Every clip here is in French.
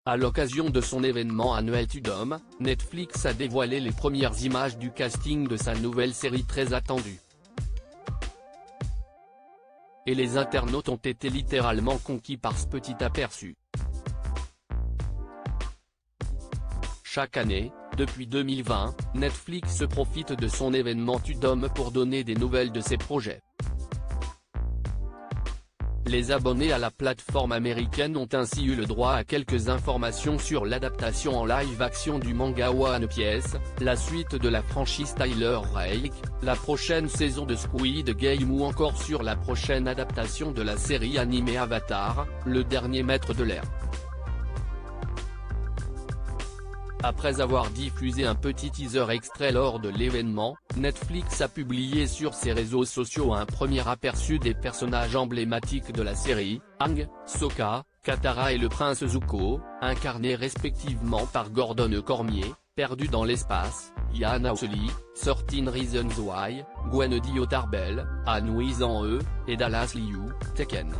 À l'occasion de son événement annuel Tudom, Netflix a dévoilé les premières images du casting de sa nouvelle série très attendue. Et les internautes ont été littéralement conquis par ce petit aperçu. Chaque année, depuis 2020, Netflix profite de son événement Tudom pour donner des nouvelles de ses projets. Les abonnés à la plateforme américaine ont ainsi eu le droit à quelques informations sur l'adaptation en live-action du manga One Piece, la suite de la franchise Tyler Rake, la prochaine saison de Squid Game ou encore sur la prochaine adaptation de la série animée Avatar, le dernier maître de l'air. Après avoir diffusé un petit teaser extrait lors de l'événement, Netflix a publié sur ses réseaux sociaux un premier aperçu des personnages emblématiques de la série, Aang, Sokka, Katara et le prince Zuko, incarnés respectivement par Gordon Cormier, perdu dans l'espace, Ian Owsley, 13 Reasons Why, Gwendy Otarbel, Anne Wisan et Dallas Liu, Tekken.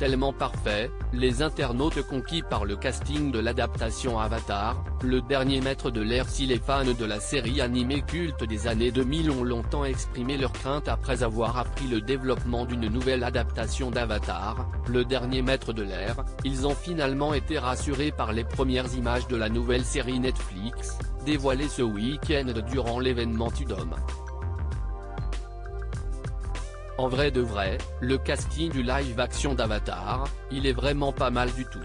Tellement parfait, les internautes conquis par le casting de l'adaptation Avatar, le dernier maître de l'air. Si les fans de la série animée culte des années 2000 ont longtemps exprimé leurs craintes après avoir appris le développement d'une nouvelle adaptation d'Avatar, le dernier maître de l'air, ils ont finalement été rassurés par les premières images de la nouvelle série Netflix, dévoilée ce week-end durant l'événement Tudom. En vrai de vrai, le casting du live-action d'Avatar, il est vraiment pas mal du tout.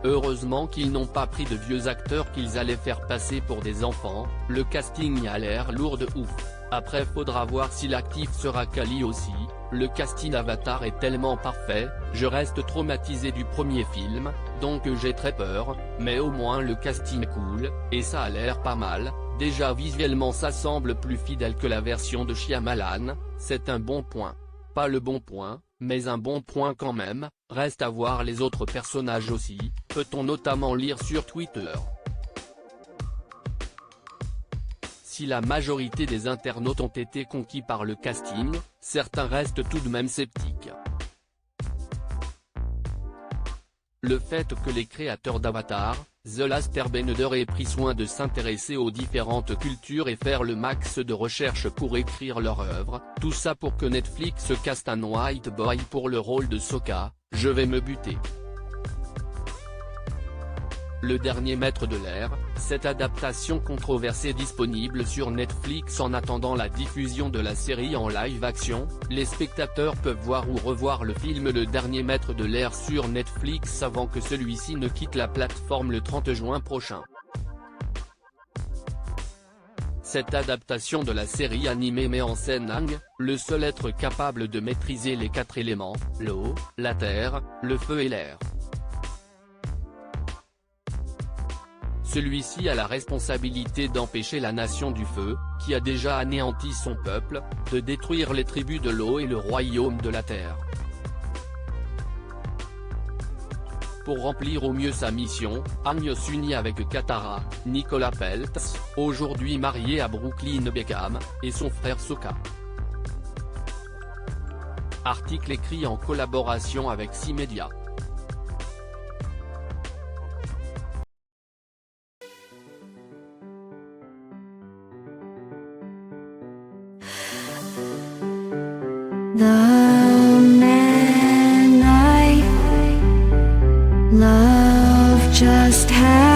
Heureusement qu'ils n'ont pas pris de vieux acteurs qu'ils allaient faire passer pour des enfants, le casting a l'air lourd de ouf. Après faudra voir si l'actif sera quali aussi, le casting Avatar est tellement parfait, je reste traumatisé du premier film, donc j'ai très peur, mais au moins le casting est cool, et ça a l'air pas mal. Déjà visuellement ça semble plus fidèle que la version de Shyamalan, c'est un bon point. Pas le bon point, mais un bon point quand même, reste à voir les autres personnages aussi, peut-on notamment lire sur Twitter. Si la majorité des internautes ont été conquis par le casting, certains restent tout de même sceptiques. Le fait que les créateurs d'Avatar, The Last Airbender aient pris soin de s'intéresser aux différentes cultures et faire le max de recherches pour écrire leur œuvre, tout ça pour que Netflix caste un white boy pour le rôle de Sokka, je vais me buter. Le dernier maître de l'air, cette adaptation controversée disponible sur Netflix en attendant la diffusion de la série en live-action, les spectateurs peuvent voir ou revoir le film Le dernier maître de l'air sur Netflix avant que celui-ci ne quitte la plateforme le 30 juin prochain. Cette adaptation de la série animée met en scène Aang, le seul être capable de maîtriser les 4 éléments, l'eau, la terre, le feu et l'air. Celui-ci a la responsabilité d'empêcher la nation du feu, qui a déjà anéanti son peuple, de détruire les tribus de l'eau et le royaume de la terre. Pour remplir au mieux sa mission, Aang s'unit avec Katara, Nicolas Peltz, aujourd'hui marié à Brooklyn Beckham, et son frère Sokka. Article écrit en collaboration avec 6 médias. The man I love just had